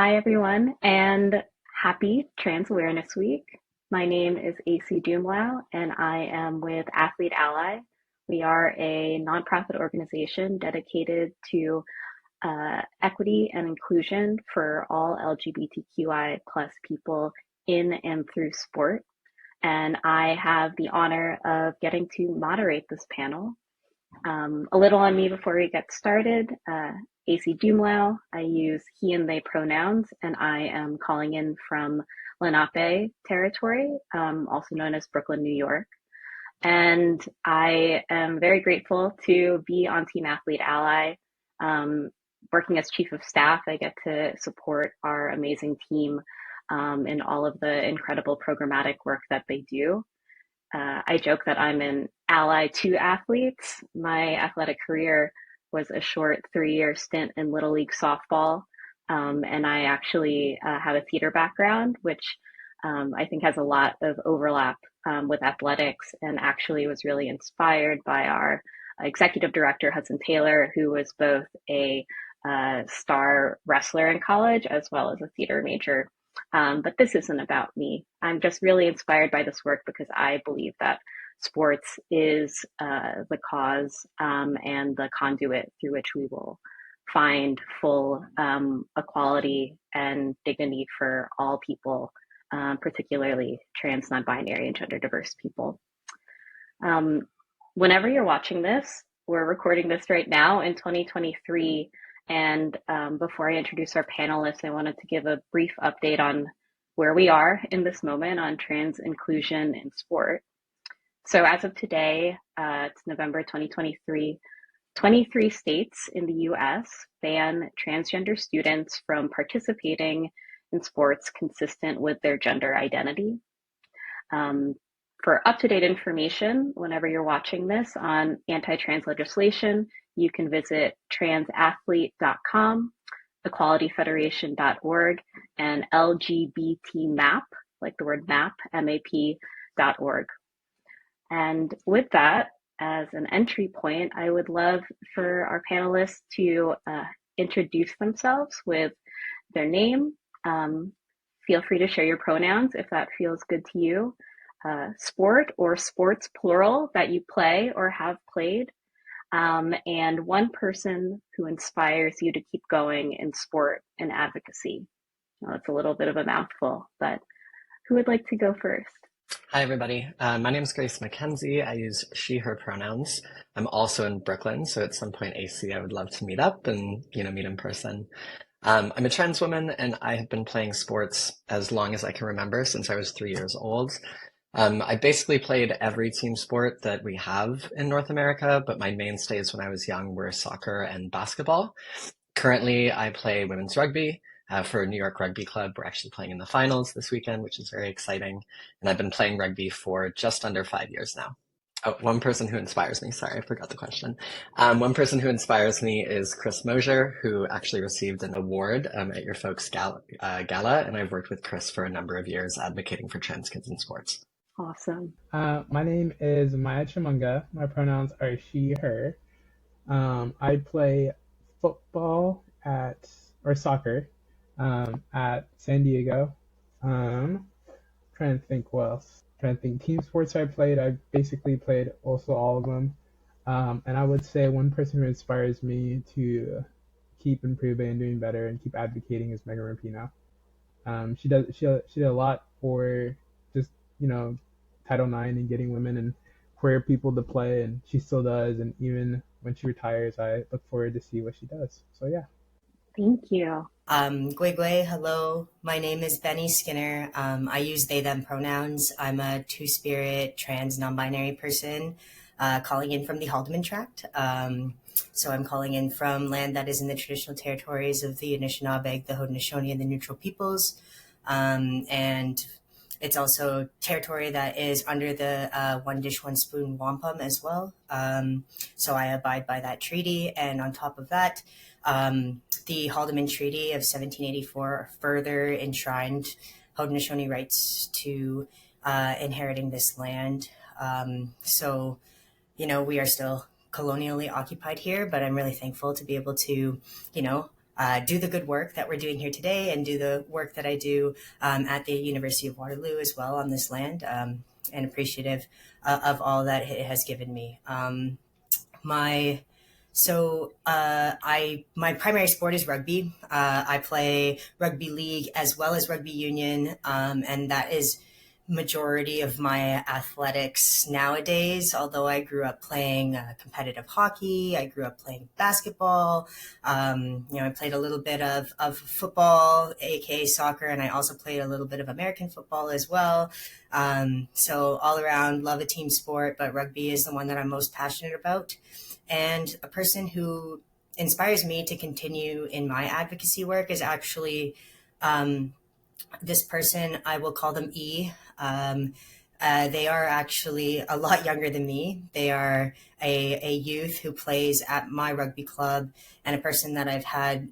Hi, everyone, and happy Trans Awareness Week. My name is AC Dumlao, and I am with Athlete Ally. We are a nonprofit organization dedicated to equity and inclusion for all LGBTQI plus people in and through sport. And I have the honor of getting to moderate this panel. A little on me before we get started. AC Dumlao. I use he and they pronouns, and I am calling in from Lenape territory, also known as Brooklyn, New York. And I am very grateful to be on Team Athlete Ally. Working as chief of staff, I get to support our amazing team in all of the incredible programmatic work that they do. I joke that I'm an ally to athletes. My athletic career was a short 3-year stint in Little League softball. And I actually have a theater background, which I think has a lot of overlap with athletics, and actually was really inspired by our executive director, Hudson Taylor, who was both a star wrestler in college as well as a theater major. But this isn't about me. I'm just really inspired by this work because I believe that sports is the cause and the conduit through which we will find full equality and dignity for all people, particularly trans, non-binary, and gender diverse people. Whenever you're watching this, we're recording this right now in 2023. And before I introduce our panelists, I wanted to give a brief update on where we are in this moment on trans inclusion in sport. So as of today, it's November 2023, 23 states in the US ban transgender students from participating in sports consistent with their gender identity. For up-to-date information, whenever you're watching this on anti-trans legislation, you can visit transathlete.com, equalityfederation.org, and LGBTmap, like the word map, MAP.org. And with that, as an entry point, I would love for our panelists to introduce themselves with their name. Feel free to share your pronouns if that feels good to you. Sport or sports plural that you play or have played, and one person who inspires you to keep going in sport and advocacy. Well, it's a little bit of a mouthful, but who would like to go first? Hi, everybody. My name is Grace McKenzie. I use she, her pronouns. I'm also in Brooklyn, so at some point, AC, I would love to meet up and, meet in person. I'm a trans woman, and I have been playing sports as long as I can remember, since I was 3 years old. I basically played every team sport that we have in North America, but my mainstays when I was young were soccer and basketball. Currently, I play women's rugby for New York Rugby Club. We're actually playing in the finals this weekend, which is very exciting. And I've been playing rugby for just under 5 years now. Oh, one person who inspires me. Sorry, I forgot the question. One person who inspires me is Chris Mosier, who actually received an award at your folks' gala, and I've worked with Chris for a number of years advocating for trans kids in sports. Awesome. My name is Mya Tshimanga. My pronouns are she, her. I play football or soccer at San Diego. Trying to think what else. Trying to think team sports I played. I basically played also all of them. And I would say one person who inspires me to keep improving and doing better and keep advocating is Megan Rapinoe. She did a lot for just Title IX and getting women and queer people to play, and she still does. And even when she retires, I look forward to see what she does. So yeah. Thank you. Gwegwe, hello. My name is Benny Skinner. I use they, them pronouns. I'm a two-spirit trans non-binary person calling in from the Haldeman Tract. So I'm calling in from land that is in the traditional territories of the Anishinaabe, the Haudenosaunee, and the Neutral Peoples. And it's also territory that is under the One Dish, One Spoon wampum as well. So I abide by that treaty. And on top of that, the Haldeman Treaty of 1784 further enshrined Haudenosaunee rights to inheriting this land. So, we are still colonially occupied here, but I'm really thankful to be able to, do the good work that we're doing here today and do the work that I do at the University of Waterloo as well on this land, and appreciative of all that it has given me. My my primary sport is rugby. I play rugby league as well as rugby union, and that is majority of my athletics nowadays. Although I grew up playing competitive hockey, I grew up playing basketball. I played a little bit of football, aka soccer, and I also played a little bit of American football as well. So all around, love a team sport, but rugby is the one that I'm most passionate about. And a person who inspires me to continue in my advocacy work is actually this person. I will call them E. They are actually a lot younger than me. They are a youth who plays at my rugby club and a person that I've had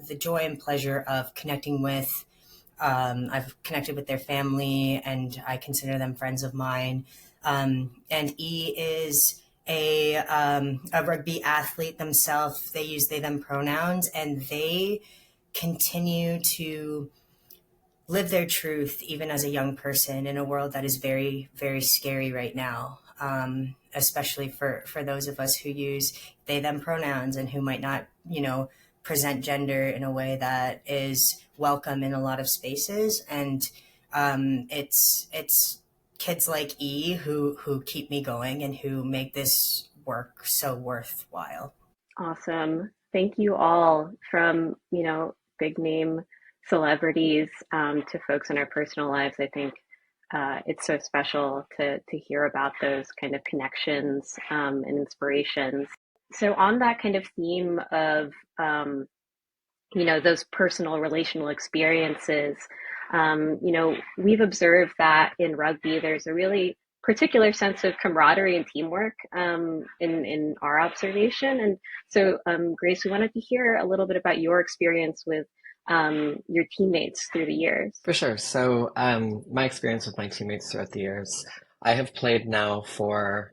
the joy and pleasure of connecting with. I've connected with their family and I consider them friends of mine. And E is a rugby athlete themselves. They use they, them pronouns, and they continue to live their truth even as a young person in a world that is very, very scary right now. Especially for those of us who use they, them pronouns and who might not, present gender in a way that is welcome in a lot of spaces. And it's kids like E who keep me going and who make this work so worthwhile. Awesome. Thank you all, from, big name celebrities to folks in our personal lives. I think it's so special to hear about those kind of connections and inspirations. So on that kind of theme of those personal relational experiences, we've observed that in rugby there's a really particular sense of camaraderie and teamwork in our observation. And so, Grace, we wanted to hear a little bit about your experience with your teammates through the years. For sure. So, my experience with my teammates throughout the years, I have played now for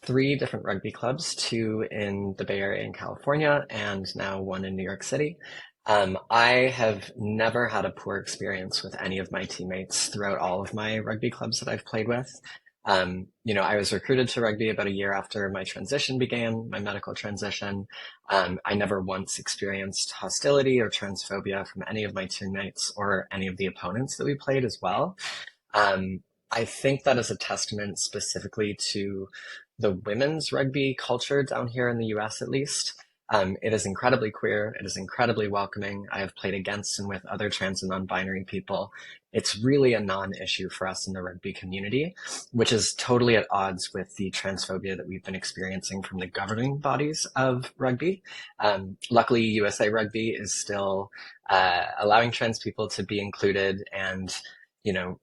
3 different rugby clubs, 2 in the Bay Area in California, and now 1 in New York City. I have never had a poor experience with any of my teammates throughout all of my rugby clubs that I've played with. I was recruited to rugby about a year after my transition began, my medical transition. I never once experienced hostility or transphobia from any of my teammates or any of the opponents that we played as well. I think that is a testament specifically to the women's rugby culture down here in the US, at least. It is incredibly queer. It is incredibly welcoming. I have played against and with other trans and non-binary people. It's really a non-issue for us in the rugby community, which is totally at odds with the transphobia that we've been experiencing from the governing bodies of rugby. Luckily, USA Rugby is still allowing trans people to be included and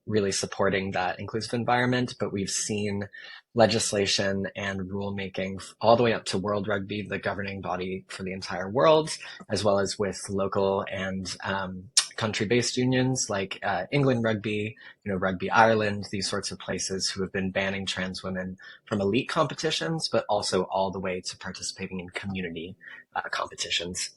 really supporting that inclusive environment. But we've seen legislation and rulemaking all the way up to World Rugby, the governing body for the entire world, as well as with local and country-based unions like England Rugby, Rugby Ireland, these sorts of places who have been banning trans women from elite competitions, but also all the way to participating in community competitions.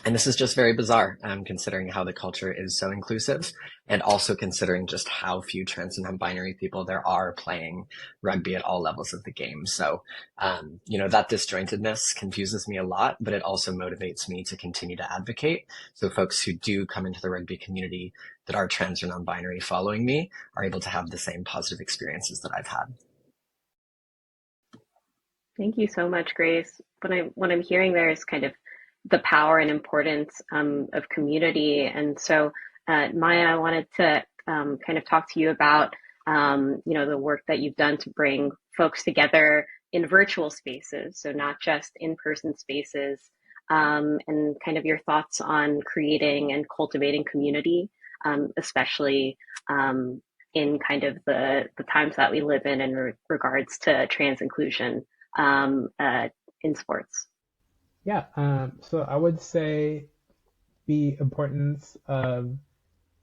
And this is just very bizarre, considering how the culture is so inclusive, and also considering just how few trans and non-binary people there are playing rugby at all levels of the game. So, that disjointedness confuses me a lot, but it also motivates me to continue to advocate. So folks who do come into the rugby community that are trans or non-binary following me are able to have the same positive experiences that I've had. Thank you so much, Grace. What I'm hearing there is kind of the power and importance of community. And so, Mya, I wanted to kind of talk to you about, the work that you've done to bring folks together in virtual spaces, so not just in-person spaces, and kind of your thoughts on creating and cultivating community, especially in kind of the times that we live in regards to trans inclusion in sports. Yeah, so I would say the importance of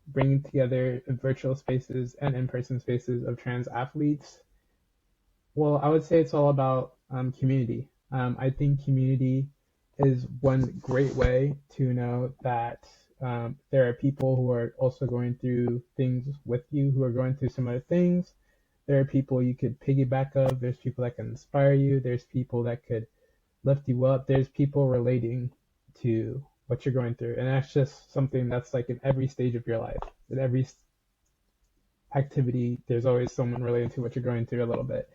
bringing together virtual spaces and in-person spaces of trans athletes. Well, I would say it's all about community. I think community is one great way to know that there are people who are also going through things with you, who are going through similar things. There are people you could piggyback of. There's people that can inspire you. There's people that could lift you up. There's people relating to what you're going through. And that's just something that's like in every stage of your life. In every activity, there's always someone relating to what you're going through a little bit.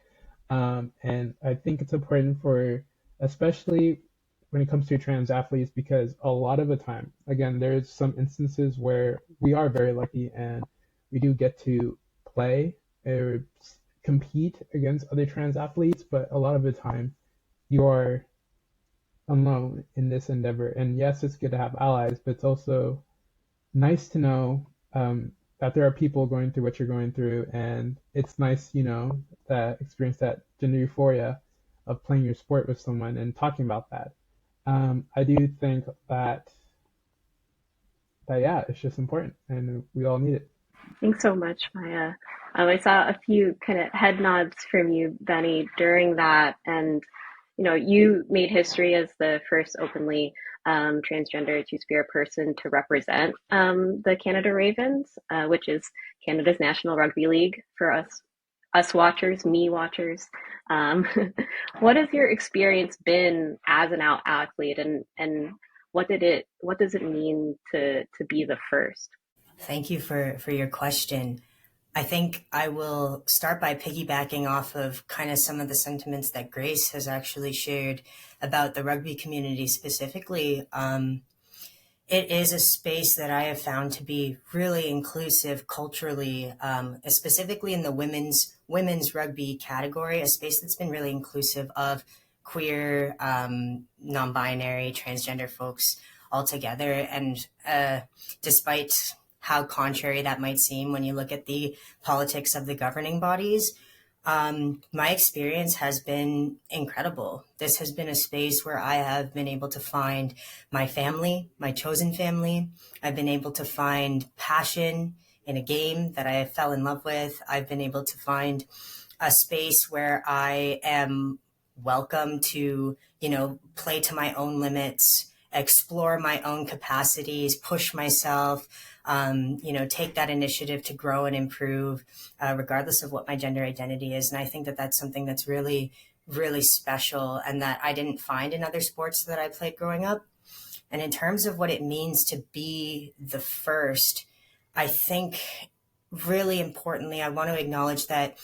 And I think it's important for, especially when it comes to trans athletes, because a lot of the time, again, there's some instances where we are very lucky and we do get to play or compete against other trans athletes, but a lot of the time you are alone in this endeavor. And yes, it's good to have allies, but it's also nice to know that there are people going through what you're going through, and it's nice, that experience that gender euphoria of playing your sport with someone and talking about that. I do think that yeah, it's just important, and we all need it. Thanks so much, Maya. I saw a few kind of head nods from you, Benny, during that, and you made history as the first openly transgender two-spirit person to represent the Canada Ravens, which is Canada's National Rugby League for us watchers, me watchers. Um, what has your experience been as an out athlete, and what does it mean to be the first? Thank you for your question. I think I will start by piggybacking off of kind of some of the sentiments that Grace has actually shared about the rugby community specifically. It is a space that I have found to be really inclusive culturally, specifically in the women's rugby category, a space that's been really inclusive of queer, non-binary, transgender folks altogether. And despite how contrary that might seem when you look at the politics of the governing bodies, my experience has been incredible. This has been a space where I have been able to find my family, my chosen family. I've been able to find passion in a game that I fell in love with. I've been able to find a space where I am welcome to, play to my own limits, explore my own capacities, push myself, take that initiative to grow and improve, regardless of what my gender identity is. And I think that that's something that's really, really special and that I didn't find in other sports that I played growing up. And in terms of what it means to be the first, I think really importantly, I want to acknowledge that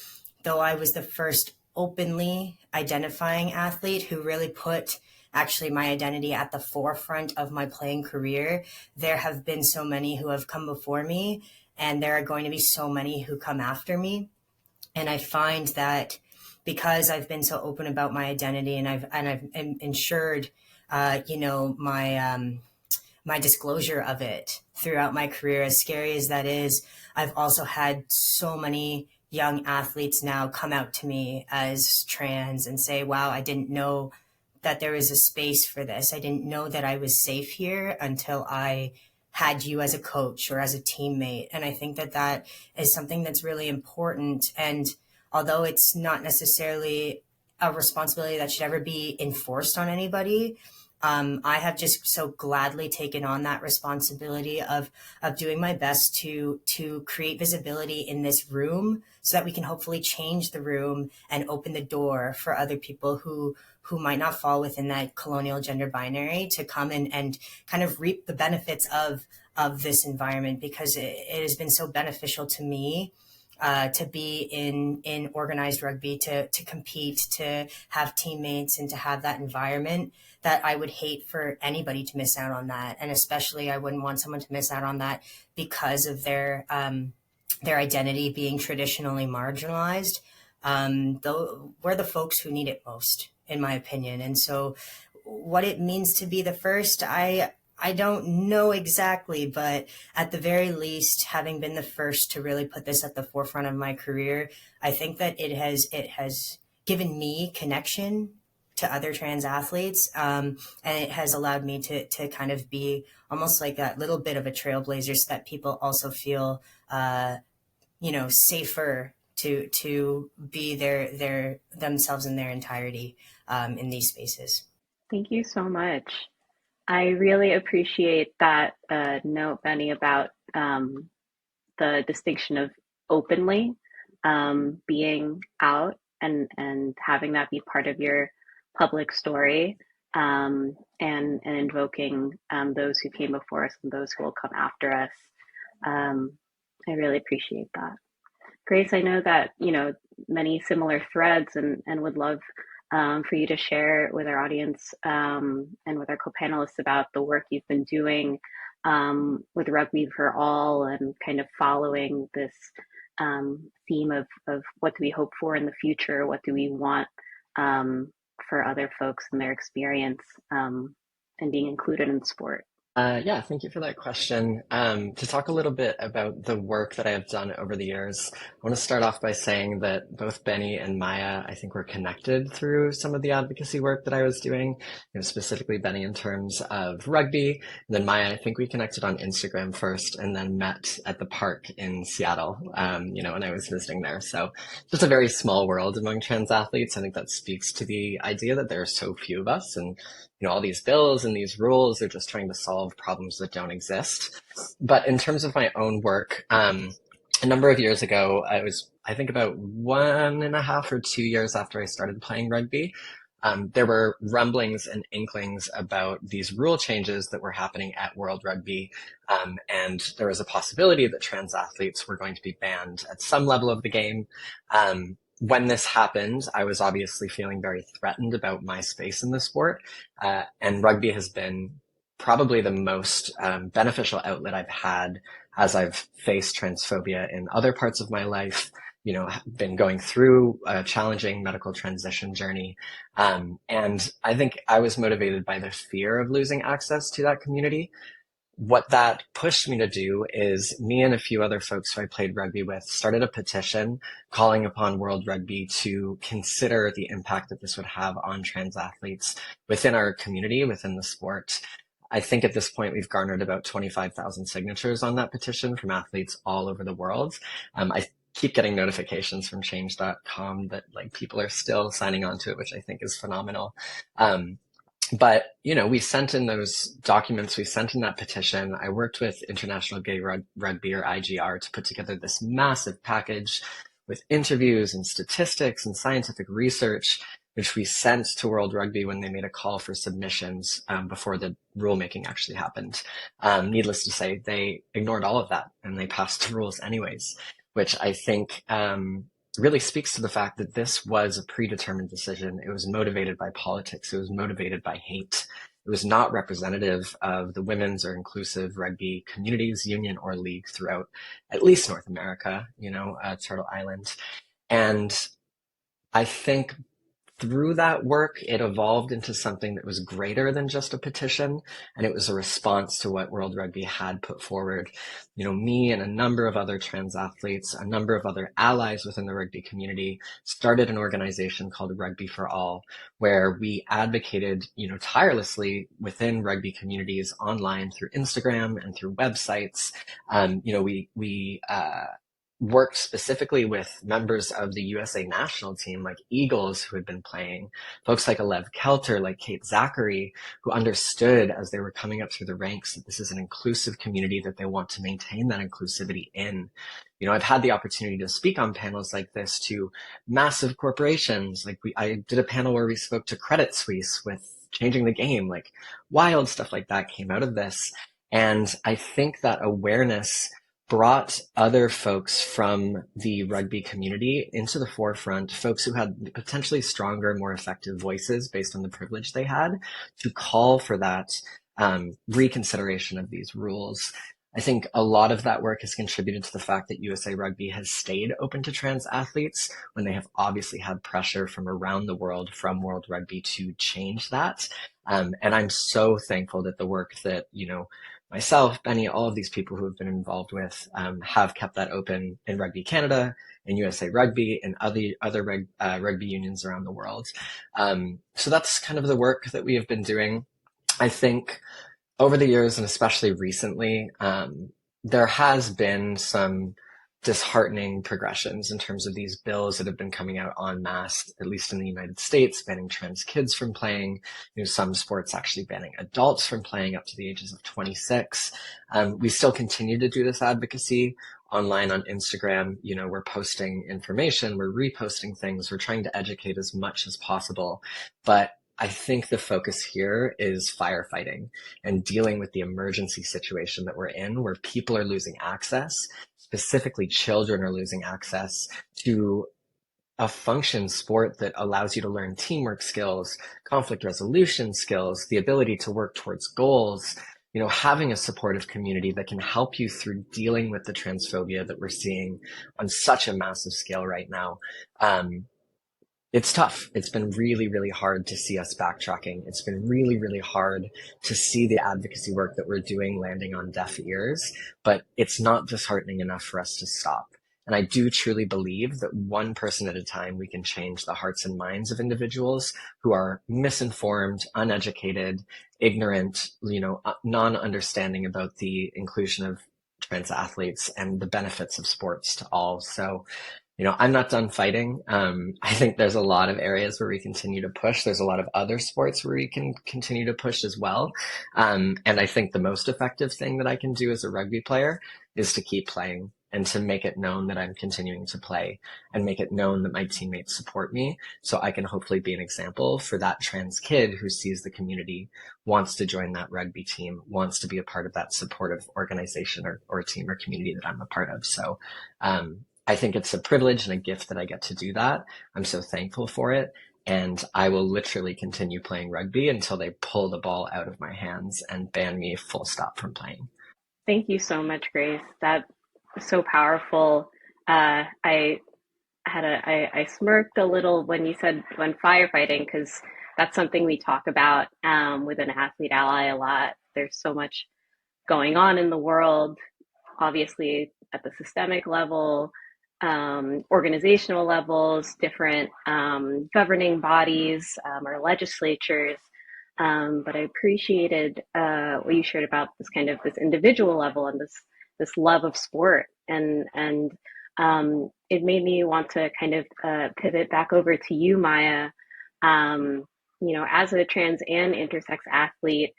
though I was the first openly identifying athlete who really put actually my identity at the forefront of my playing career, there have been so many who have come before me, and there are going to be so many who come after me. And I find that because I've been so open about my identity and I've ensured, my disclosure of it throughout my career, as scary as that is, I've also had so many young athletes now come out to me as trans and say, wow, I didn't know that there was a space for this. I didn't know that I was safe here until I had you as a coach or as a teammate. And I think that that is something that's really important. And although it's not necessarily a responsibility that should ever be enforced on anybody, I have just so gladly taken on that responsibility of doing my best to create visibility in this room so that we can hopefully change the room and open the door for other people who might not fall within that colonial gender binary to come and kind of reap the benefits of this environment, because it has been so beneficial to me to be in organized rugby, to compete, to have teammates, and to have that environment, that I would hate for anybody to miss out on that. And especially I wouldn't want someone to miss out on that because of their identity being traditionally marginalized. Though we're the folks who need it most, in my opinion. And so what it means to be the first, I don't know exactly, but at the very least, having been the first to really put this at the forefront of my career, I think that it has given me connection to other trans athletes, and it has allowed me to kind of be almost like that little bit of a trailblazer, so that people also feel safer to be their themselves in their entirety in these spaces. Thank you so much. I really appreciate that note, Benny, about the distinction of openly being out and having that be part of your public story, and invoking those who came before us and those who will come after us. Um, I really appreciate that. Grace, I know that, many similar threads, and would love for you to share with our audience, and with our co-panelists about the work you've been doing with Rugby for All, and kind of following this theme of what do we hope for in the future, what do we want for other folks and their experience, and being included in sport. Yeah, thank you for that question. To talk a little bit about the work that I have done over the years, I want to start off by saying that both Benny and Maya, I think, were connected through some of the advocacy work that I was doing, specifically Benny in terms of rugby. And then Maya, I think we connected on Instagram first and then met at the park in Seattle, when I was visiting there. So just a very small world among trans athletes. I think that speaks to the idea that there are so few of us, and all these bills and these rules are just trying to solve problems that don't exist. But in terms of my own work, a number of years ago, I think about 1.5 or 2 years after I started playing rugby, there were rumblings and inklings about these rule changes that were happening at World Rugby. And there was a possibility that trans athletes were going to be banned at some level of the game. When this happened, I was obviously feeling very threatened about my space in the sport. And rugby has been probably the most beneficial outlet I've had as I've faced transphobia in other parts of my life, been going through a challenging medical transition journey. And I think I was motivated by the fear of losing access to that community. What that pushed me to do is me and a few other folks who I played rugby with started a petition calling upon World Rugby to consider the impact that this would have on trans athletes within our community, within the sport. I think at this point we've garnered about 25,000 signatures on that petition from athletes all over the world. I keep getting notifications from change.com that people are still signing on to it, which I think is phenomenal. But, we sent in those documents, we sent in that petition. I worked with International Gay Rugby, or IGR, to put together this massive package with interviews and statistics and scientific research, which we sent to World Rugby when they made a call for submissions before the rulemaking actually happened. Needless to say, they ignored all of that and they passed the rules anyways, which I think really speaks to the fact that this was a predetermined decision. It was motivated by politics. It was motivated by hate. It was not representative of the women's or inclusive rugby communities, union, or league throughout at least North America, Turtle Island. And I think through that work, it evolved into something that was greater than just a petition, and it was a response to what World Rugby had put forward. Me and a number of other trans athletes, a number of other allies within the rugby community started an organization called Rugby for All, where we advocated, tirelessly within rugby communities online through Instagram and through websites. We worked specifically with members of the USA national team, like Eagles, who had been playing, folks like Alev Kelter, like Kate Zachary, who understood as they were coming up through the ranks that this is an inclusive community that they want to maintain that inclusivity in. I've had the opportunity to speak on panels like this to massive corporations. I did a panel where we spoke to Credit Suisse with changing the game, wild stuff like that came out of this. And I think that awareness brought other folks from the rugby community into the forefront, folks who had potentially stronger, more effective voices based on the privilege they had, to call for that reconsideration of these rules. I think a lot of that work has contributed to the fact that USA Rugby has stayed open to trans athletes when they have obviously had pressure from around the world from World Rugby to change that. And I'm so thankful that the work that, myself, Benny, all of these people who have been involved with have kept that open in Rugby Canada, in USA Rugby, and other rugby unions around the world. So that's kind of the work that we have been doing. I think over the years, and especially recently, there has been some disheartening progressions in terms of these bills that have been coming out en masse, at least in the United States, banning trans kids from playing, some sports actually banning adults from playing up to the ages of 26. We still continue to do this advocacy online on Instagram. We're posting information, we're reposting things, we're trying to educate as much as possible. But I think the focus here is firefighting and dealing with the emergency situation that we're in, where people are losing access, specifically children are losing access to a function sport that allows you to learn teamwork skills, conflict resolution skills, the ability to work towards goals, having a supportive community that can help you through dealing with the transphobia that we're seeing on such a massive scale right now. It's tough. It's been really, really hard to see us backtracking. It's been really, really hard to see the advocacy work that we're doing landing on deaf ears, but it's not disheartening enough for us to stop. And I do truly believe that one person at a time, we can change the hearts and minds of individuals who are misinformed, uneducated, ignorant, non-understanding about the inclusion of trans athletes and the benefits of sports to all. So, I'm not done fighting. I think there's a lot of areas where we continue to push. There's a lot of other sports where we can continue to push as well. And I think the most effective thing that I can do as a rugby player is to keep playing and to make it known that I'm continuing to play and make it known that my teammates support me, so I can hopefully be an example for that trans kid who sees the community, wants to join that rugby team, wants to be a part of that supportive organization or team or community that I'm a part of. So, I think it's a privilege and a gift that I get to do that. I'm so thankful for it. And I will literally continue playing rugby until they pull the ball out of my hands and ban me full stop from playing. Thank you so much, Grace. That was so powerful. I smirked a little when you said when firefighting, because that's something we talk about within Athlete Ally a lot. There's so much going on in the world, obviously at the systemic level, organizational levels, different governing bodies, or legislatures. But I appreciated what you shared about this individual level and this love of sport, and it made me want to kind of pivot back over to you, Mya. As a trans and intersex athlete,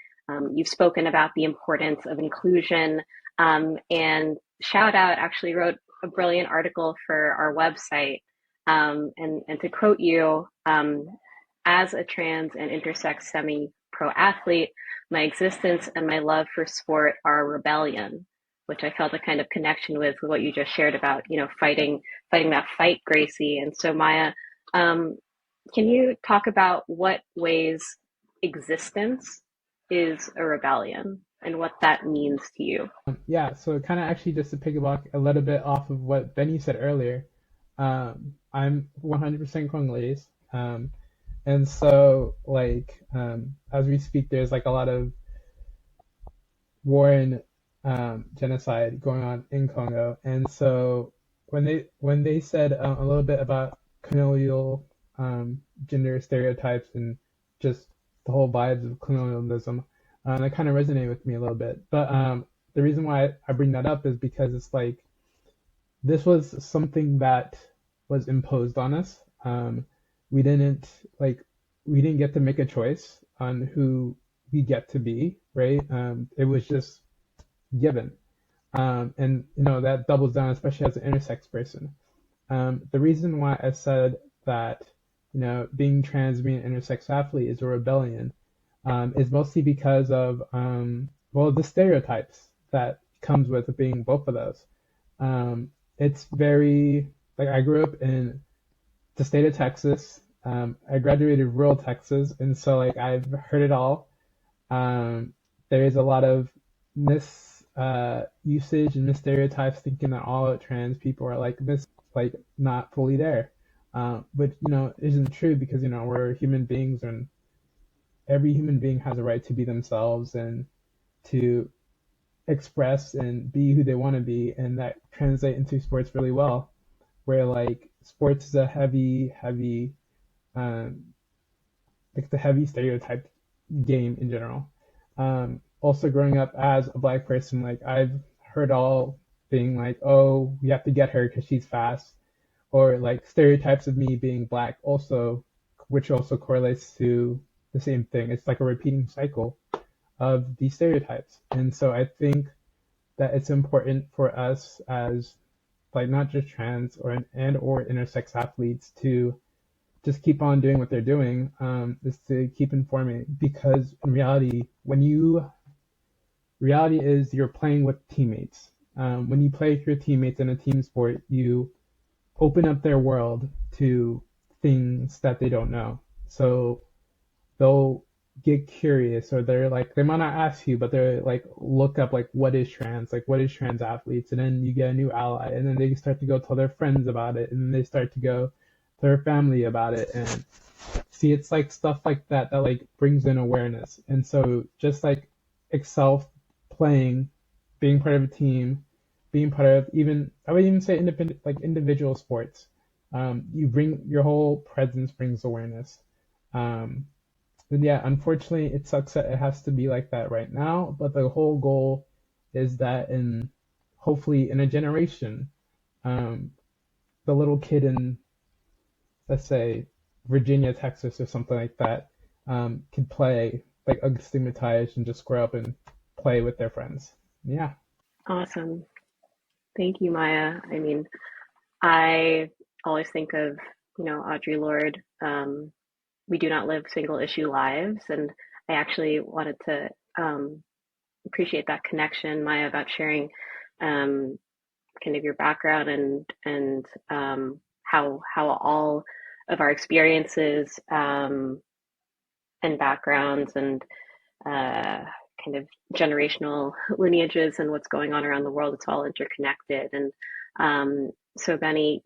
you've spoken about the importance of inclusion, and Shout Out actually wrote a brilliant article for our website. And to quote you, as a trans and intersex semi-pro athlete, my existence and my love for sport are a rebellion, which I felt a kind of connection with what you just shared about, fighting that fight, Gracie. And so, Mya, can you talk about what ways existence is a rebellion and what that means to you? Yeah, so kind of actually just to piggyback a little bit off of what Benny said earlier, I'm 100% Congolese. And so, as we speak, there's a lot of war and genocide going on in Congo. And so, when they said a little bit about colonial gender stereotypes and just the whole vibes of colonialism, that kind of resonated with me a little bit. But the reason why I bring that up is because it's this was something that was imposed on us. We didn't get to make a choice on who we get to be, right? It was just given. And that doubles down, especially as an intersex person. The reason why I said that being trans, being an intersex athlete is a rebellion, is mostly because of the stereotypes that comes with being both of those. It's very I grew up in the state of Texas. I graduated rural Texas, and so I've heard it all. There is a lot of usage and stereotypes, thinking that all trans people are not fully there, but isn't true, because we're human beings, and every human being has a right to be themselves and to express and be who they want to be, and that translate into sports really well, where sports is a heavy the heavy stereotype game in general. Also growing up as a Black person, I've heard all being like, oh, we have to get her because she's fast, or like stereotypes of me being black also, which also correlates to the same thing. It's like a repeating cycle of these stereotypes. And so I think that it's important for us as like not just trans or intersex athletes to just keep on doing what they're doing, is to keep informing, because in reality is you're playing with teammates. When you play with your teammates in a team sport, you open up their world to things that they don't know. So they'll get curious, or they might not ask you, but they're like look up like what is trans, like what is trans athletes, and then you get a new ally, and then they start to go tell their friends about it, and then they start to go to their family about it, and see, it's like stuff like that that like brings in awareness. And so just like excel playing, being part of a team, being part of, even I would even say independent, like individual sports, you bring your whole presence brings awareness. um and yeah, unfortunately, it sucks that it has to be like that right now, but the whole goal is that in hopefully in a generation, um, the little kid in, let's say, Virginia, Texas, or something like that, can play like unstigmatized and just grow up and play with their friends. Yeah. Awesome. Thank you, Maya. I mean, I always think of, Audre Lorde. We do not live single issue lives. And I actually wanted to appreciate that connection, Maya, about sharing kind of your background and how all of our experiences and backgrounds and kind of generational lineages and what's going on around the world, it's all interconnected. And so, Benny,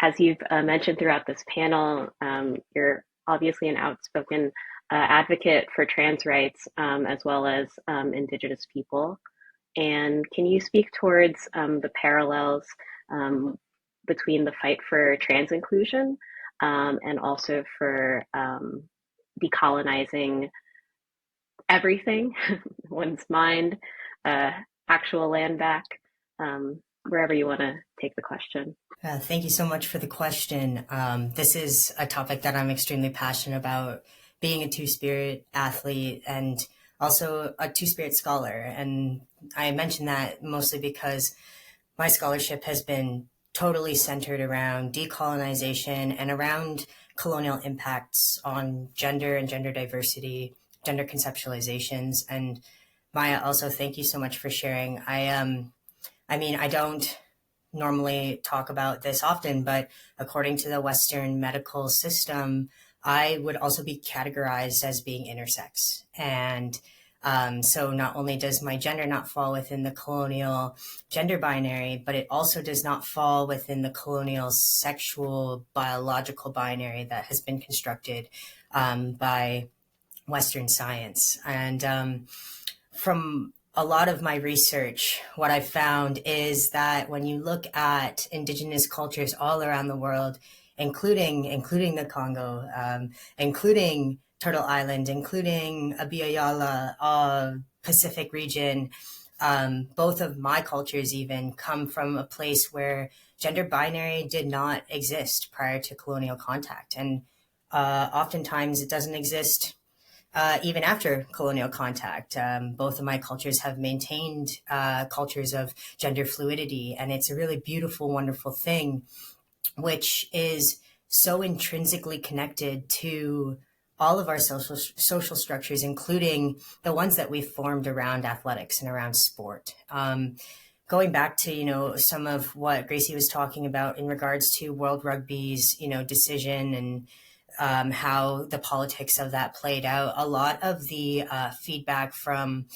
as you've mentioned throughout this panel, you're obviously an outspoken advocate for trans rights, as well as Indigenous people. And can you speak towards the parallels between the fight for trans inclusion and also for decolonizing everything, one's mind, actual land back, wherever you want to take the question? Thank you so much for the question. This is a topic that I'm extremely passionate about, being a two-spirit athlete and also a two-spirit scholar. And I mention that mostly because my scholarship has been totally centered around decolonization and around colonial impacts on gender and gender diversity, gender conceptualizations. And Maya, also thank you so much for sharing. I don't normally talk about this often, but according to the Western medical system, I would also be categorized as being intersex. And so not only does my gender not fall within the colonial gender binary, but it also does not fall within the colonial sexual biological binary that has been constructed by Western science. And from a lot of my research, what I've found is that when you look at Indigenous cultures all around the world, including the Congo, including Turtle Island, including Abiyala, Pacific region, both of my cultures even come from a place where gender binary did not exist prior to colonial contact. And oftentimes it doesn't exist even after colonial contact. Both of my cultures have maintained cultures of gender fluidity, and it's a really beautiful, wonderful thing, which is so intrinsically connected to all of our social structures, including the ones that we've formed around athletics and around sport. Going back to, some of what Gracie was talking about in regards to World Rugby's, decision and how the politics of that played out. A lot of the feedback from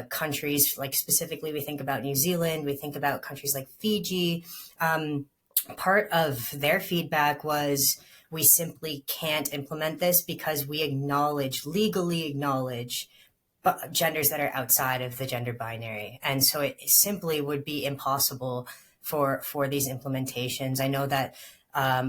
countries, like specifically we think about New Zealand, we think about countries like Fiji, part of their feedback was we simply can't implement this because we legally acknowledge genders that are outside of the gender binary. And so it simply would be impossible for these implementations. I know that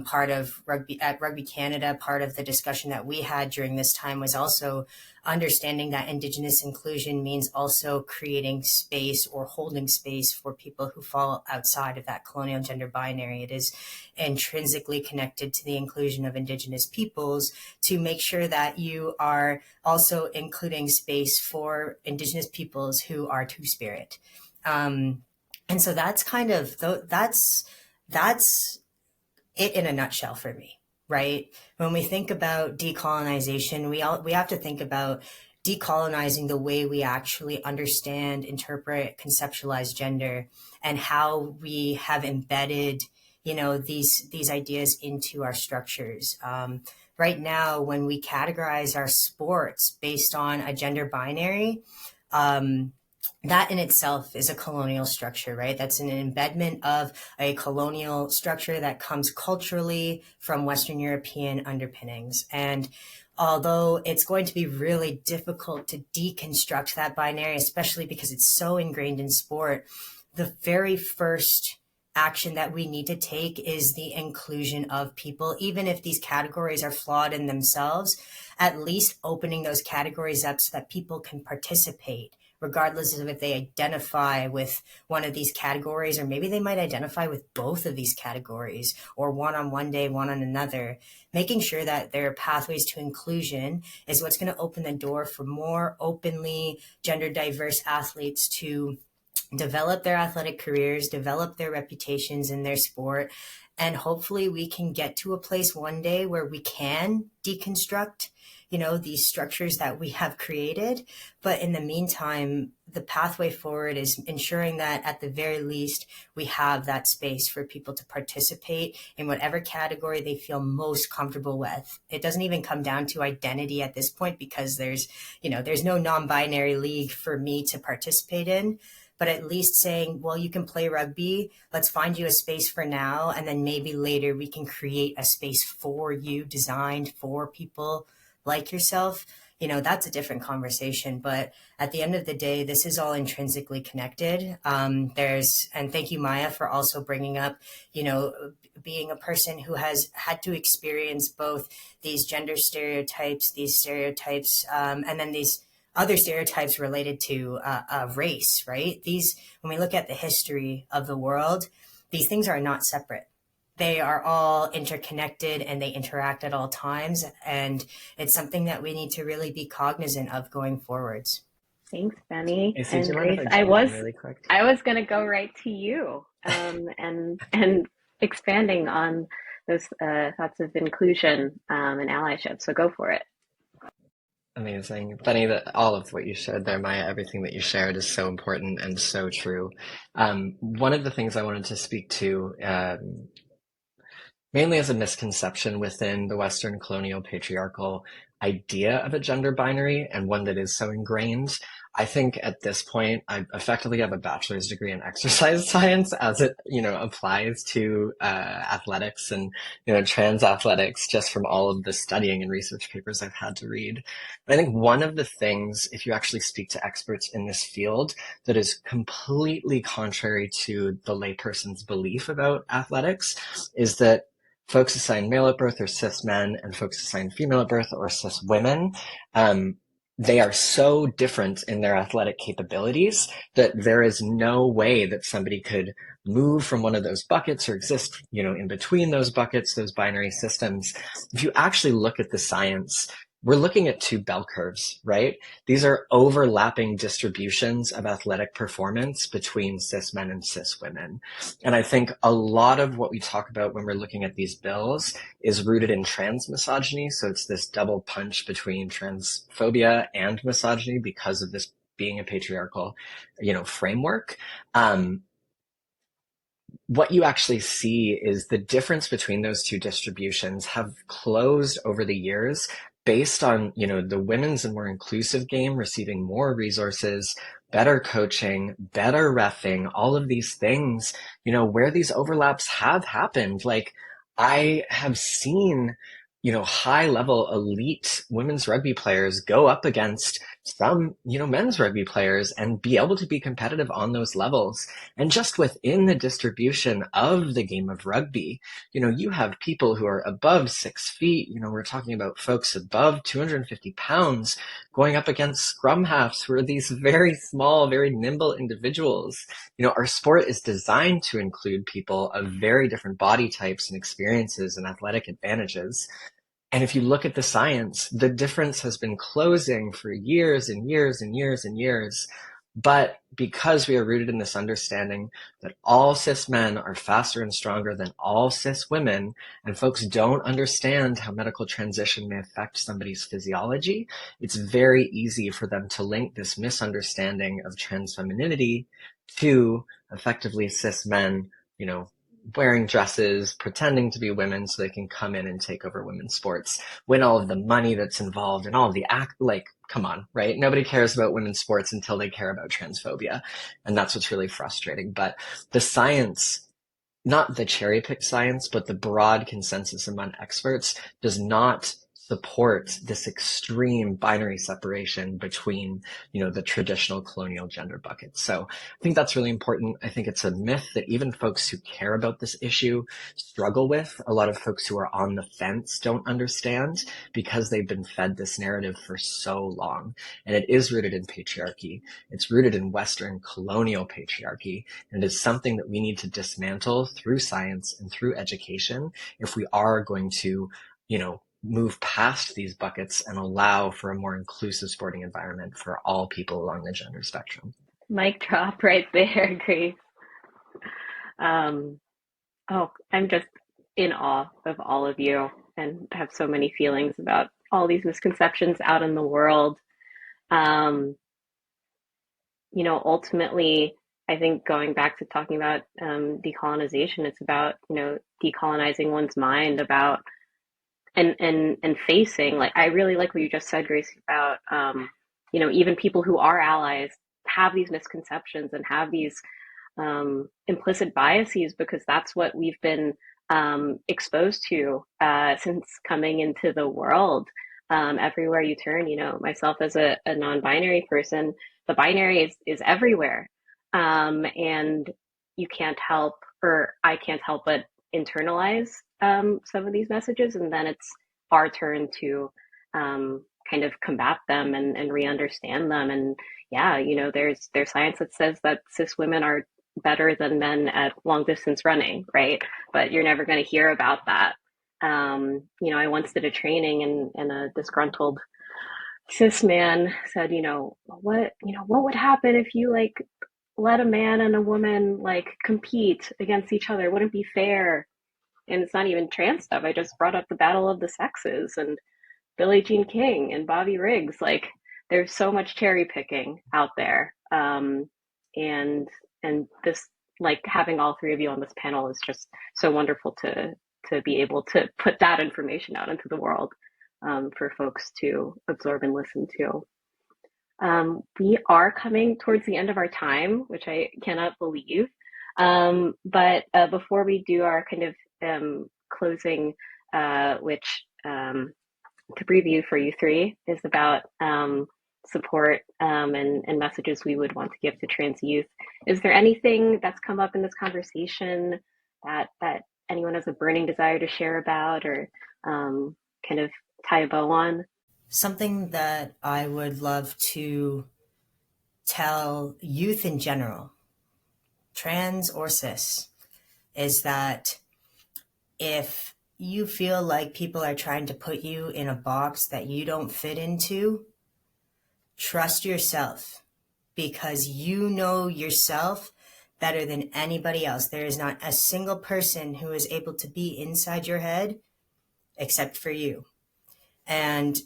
part of Rugby Canada, part of the discussion that we had during this time was also understanding that Indigenous inclusion means also creating space or holding space for people who fall outside of that colonial gender binary. It is intrinsically connected to the inclusion of Indigenous peoples to make sure that you are also including space for Indigenous peoples who are Two-Spirit. And so that's kind of, that's it in a nutshell for me, right? When we think about decolonization, we have to think about decolonizing the way we actually understand, interpret, conceptualize gender, and how we have embedded, these ideas into our structures. Right now, when we categorize our sports based on a gender binary, that in itself is a colonial structure, right? That's an embedment of a colonial structure that comes culturally from Western European underpinnings. And although it's going to be really difficult to deconstruct that binary, especially because it's so ingrained in sport, the very first action that we need to take is the inclusion of people, even if these categories are flawed in themselves, at least opening those categories up so that people can participate, regardless of if they identify with one of these categories, or maybe they might identify with both of these categories, or one on one day, one on another. Making sure that there are pathways to inclusion is what's going to open the door for more openly gender diverse athletes to develop their athletic careers, develop their reputations in their sport. And hopefully we can get to a place one day where we can deconstruct these structures that we have created. But in the meantime, the pathway forward is ensuring that at the very least, we have that space for people to participate in whatever category they feel most comfortable with. It doesn't even come down to identity at this point, because there's no non-binary league for me to participate in. But at least saying, well, you can play rugby, let's find you a space for now, and then maybe later we can create a space for you designed for people like yourself. That's a different conversation. But at the end of the day, this is all intrinsically connected. And thank you, Mya, for also bringing up, being a person who has had to experience both these gender stereotypes, and then these other stereotypes related to race, right? When we look at the history of the world, these things are not separate. They are all interconnected and they interact at all times. And it's something that we need to really be cognizant of going forwards. Thanks, Benny. AC, And do you mind Grace, if I jump in really quick? I was going to go right to you, and expanding on those thoughts of inclusion and allyship. So go for it. Amazing. Benny, all of what you shared there, Mya, everything that you shared is so important and so true. One of the things I wanted to speak to, mainly as a misconception within the Western colonial patriarchal idea of a gender binary, and one that is so ingrained. I think at this point, I effectively have a bachelor's degree in exercise science as it, applies to athletics and, trans athletics, just from all of the studying and research papers I've had to read. But I think one of the things, if you actually speak to experts in this field, that is completely contrary to the layperson's belief about athletics is that folks assigned male at birth or cis men and folks assigned female at birth or cis women, they are so different in their athletic capabilities that there is no way that somebody could move from one of those buckets or exist, in between those buckets, those binary systems. If you actually look at the science, we're looking at two bell curves, right? These are overlapping distributions of athletic performance between cis men and cis women. And I think a lot of what we talk about when we're looking at these bills is rooted in trans misogyny. So it's this double punch between transphobia and misogyny because of this being a patriarchal, framework. What you actually see is the difference between those two distributions have closed over the years based on, the women's and more inclusive game receiving more resources, better coaching, better reffing, all of these things, where these overlaps have happened. Like, I have seen, high level elite women's rugby players go up against, some, men's rugby players and be able to be competitive on those levels. And just within the distribution of the game of rugby, you have people who are above 6 feet. We're talking about folks above 250 pounds going up against scrum halves who are these very small, very nimble individuals. Our sport is designed to include people of very different body types and experiences and athletic advantages. And if you look at the science, the difference has been closing for years and years and years and years. But because we are rooted in this understanding that all cis men are faster and stronger than all cis women, and folks don't understand how medical transition may affect somebody's physiology, it's very easy for them to link this misunderstanding of trans femininity to effectively cis men, wearing dresses, pretending to be women so they can come in and take over women's sports, win all of the money that's involved and all of the come on, right? Nobody cares about women's sports until they care about transphobia. And that's what's really frustrating. But the science, not the cherry picked science, but the broad consensus among experts does not support this extreme binary separation between, the traditional colonial gender buckets. So I think that's really important. I think it's a myth that even folks who care about this issue struggle with. A lot of folks who are on the fence don't understand because they've been fed this narrative for so long. And it is rooted in patriarchy. It's rooted in Western colonial patriarchy. And it is something that we need to dismantle through science and through education if we are going to, move past these buckets and allow for a more inclusive sporting environment for all people along the gender spectrum. Mic drop right there, Grace. I'm just in awe of all of you and have so many feelings about all these misconceptions out in the world. Ultimately, I think going back to talking about decolonization, it's about, decolonizing one's mind about and facing, like, I really like what you just said, Grace, about even people who are allies have these misconceptions and have these implicit biases because that's what we've been exposed to since coming into the world. Everywhere you turn, myself as a non-binary person, the binary is everywhere. And you can't help, or I can't help but internalize some of these messages, and then it's our turn to kind of combat them and re-understand them. And yeah, there's science that says that cis women are better than men at long distance running, right? But you're never going to hear about that. I once did a training and a disgruntled cis man said, what would happen if you let a man and a woman compete against each other? It wouldn't be fair. And it's not even trans stuff. I just brought up the battle of the sexes and Billie Jean King and Bobby Riggs. There's so much cherry picking out there. And this, having all three of you on this panel is just so wonderful to be able to put that information out into the world for folks to absorb and listen to. We are coming towards the end of our time, which I cannot believe. But before we do our kind of closing, which to preview for you three is about support and messages we would want to give to trans youth. Is there anything that's come up in this conversation that anyone has a burning desire to share about or kind of tie a bow on? Something that I would love to tell youth in general, trans or cis, is that if you feel like people are trying to put you in a box that you don't fit into, trust yourself, because you know yourself better than anybody else. There is not a single person who is able to be inside your head except for you. And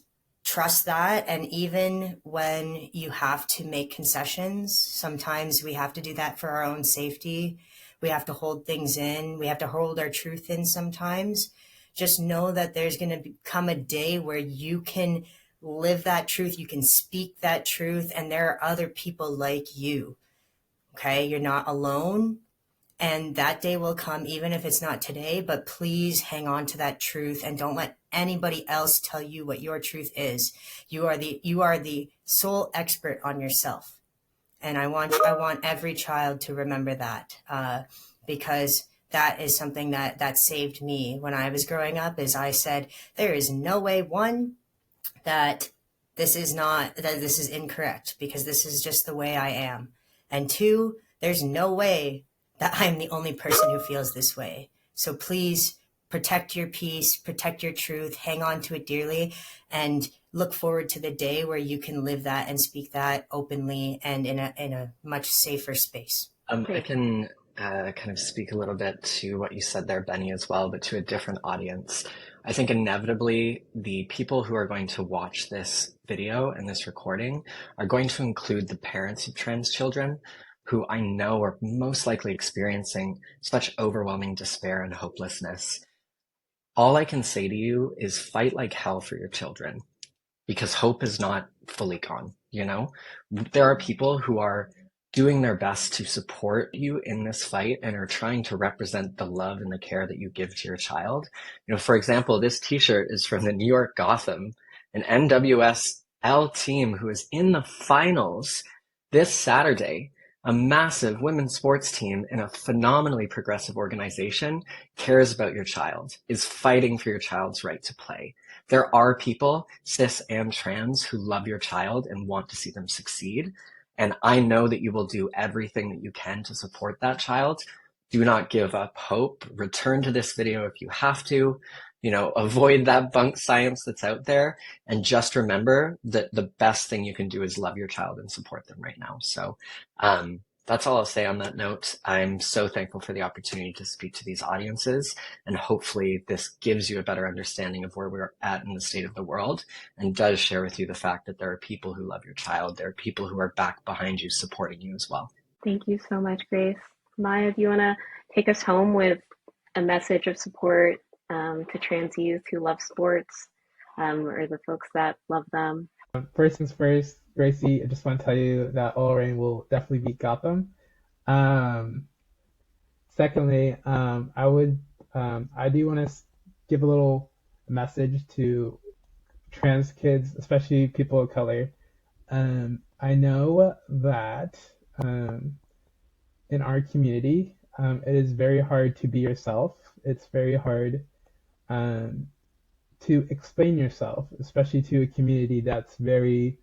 trust that. And even when you have to make concessions, sometimes we have to do that for our own safety. We have to hold things in. We have to hold our truth in sometimes. Just know that there's going to come a day where you can live that truth. You can speak that truth. And there are other people like you. Okay. You're not alone. And that day will come, even if it's not today, but please hang on to that truth and don't let anybody else tell you what your truth is. You are the sole expert on yourself. And I want every child to remember that, because that is something that saved me when I was growing up. Is I said, there is no way, one, that this is incorrect, because this is just the way I am. And two, there's no way that I'm the only person who feels this way. So please protect your peace, protect your truth, hang on to it dearly, and look forward to the day where you can live that and speak that openly and in a much safer space. I can kind of speak a little bit to what you said there, Benny, as well, but to a different audience. I think inevitably the people who are going to watch this video and this recording are going to include the parents of trans children, who I know are most likely experiencing such overwhelming despair and hopelessness. All I can say to you is fight like hell for your children, because hope is not fully gone. There are people who are doing their best to support you in this fight and are trying to represent the love and the care that you give to your child. For example, this t-shirt is from the New York Gotham, an NWSL team who is in the finals this Saturday. A massive women's sports team in a phenomenally progressive organization cares about your child, is fighting for your child's right to play. There are people, cis and trans, who love your child and want to see them succeed. And I know that you will do everything that you can to support that child. Do not give up hope. Return to this video if you have to. Avoid that bunk science that's out there. And just remember that the best thing you can do is love your child and support them right now. So that's all I'll say on that note. I'm so thankful for the opportunity to speak to these audiences, and hopefully this gives you a better understanding of where we're at in the state of the world, and does share with you the fact that there are people who love your child. There are people who are back behind you, supporting you as well. Thank you so much, Grace. Maya, do you want to take us home with a message of support to trans youth who love sports, or the folks that love them? First things first, Gracie, I just want to tell you that Rain will definitely beat Gotham. Secondly, I do want to give a little message to trans kids, especially people of color. I know that in our community, it is very hard to be yourself. It's very hard to explain yourself, especially to a community that's very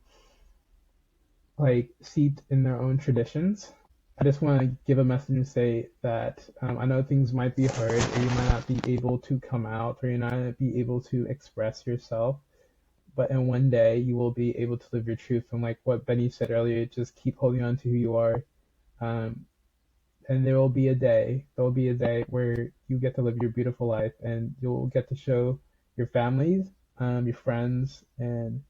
steeped in their own traditions. I just want to give a message and say that I know things might be hard, or you might not be able to come out, or you might not be able to express yourself, but in one day you will be able to live your truth. And like what Benny said earlier, just keep holding on to who you are. And there will be a day where you get to live your beautiful life, and you'll get to show your families, your friends, and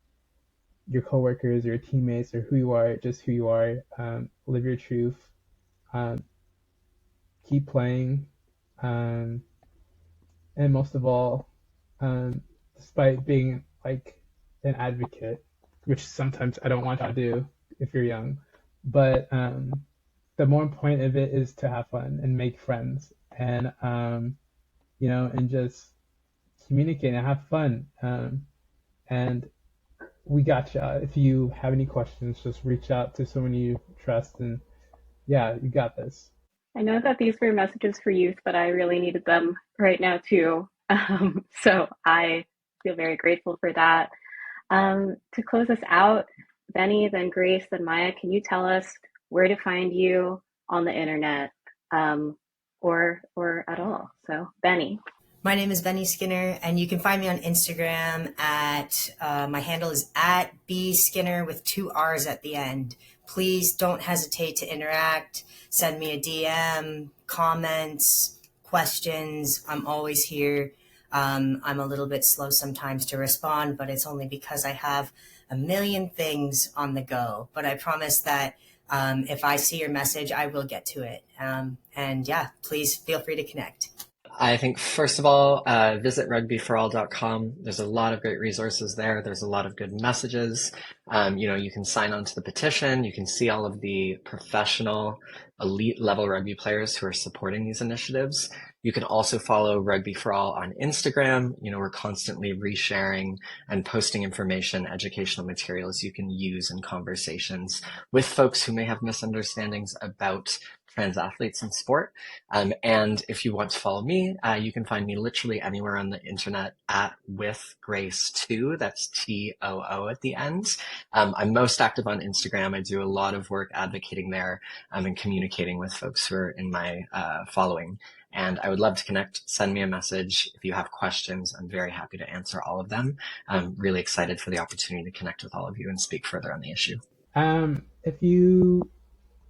your coworkers, your teammates, or who you are, just who you are. Live your truth. Keep playing. And most of all, despite being an advocate, which sometimes I don't want to do if you're young, but the more important of it is to have fun and make friends, and and just communicate and have fun. And we gotcha. If you have any questions, just reach out to someone you trust, and yeah, you got this. I know that these were messages for youth, but I really needed them right now too. So I feel very grateful for that. To close us out, Benny, then Grace, then Maya, can you tell us where to find you on the internet, or at all? So, Benny. My name is Benny Skinner, and you can find me on Instagram at, my handle is at @bskinner with 2 R's at the end. Please don't hesitate to interact. Send me a DM, comments, questions. I'm always here. I'm a little bit slow sometimes to respond, but it's only because I have a million things on the go. But I promise that if I see your message, I will get to it. And yeah, please feel free to connect. I think first of all, visit rugbyforall.com. There's a lot of great resources there. There's a lot of good messages. You can sign on to the petition. You can see all of the professional, elite level rugby players who are supporting these initiatives. You can also follow Rugby for All on Instagram. We're constantly resharing and posting information, educational materials you can use in conversations with folks who may have misunderstandings about trans athletes in sport. And if you want to follow me, you can find me literally anywhere on the internet at with Grace 2. That's TOO at the end. I'm most active on Instagram. I do a lot of work advocating there and communicating with folks who are in my following. And I would love to connect. Send me a message. If you have questions, I'm very happy to answer all of them. I'm really excited for the opportunity to connect with all of you and speak further on the issue. If you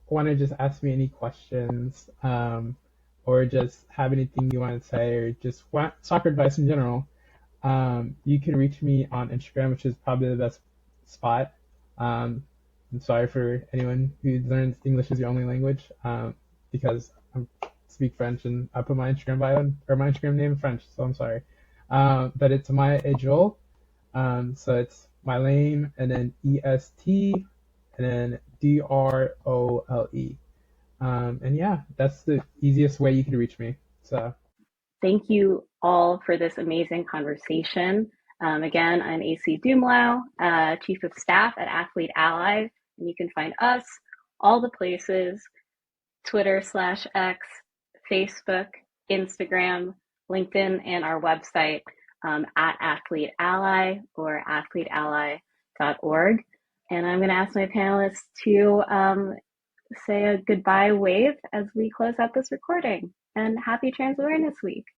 want to just ask me any questions, or just have anything you want to say, or just want soccer advice in general, you can reach me on Instagram, which is probably the best spot. I'm sorry for anyone who learns English as your only language, because I speak French and I put my Instagram bio or my Instagram name in French, so I'm sorry. But it's Mya Tshimanga. So it's my name and then EST and then DROLE. And yeah, that's the easiest way you can reach me. So thank you all for this amazing conversation. Again, I'm AC Dumlao, Chief of Staff at Athlete Ally, and you can find us all the places: Twitter/X, Facebook, Instagram, LinkedIn, and our website at Athlete Ally or athleteally.org. And I'm going to ask my panelists to say a goodbye wave as we close out this recording. And happy Trans Awareness Week.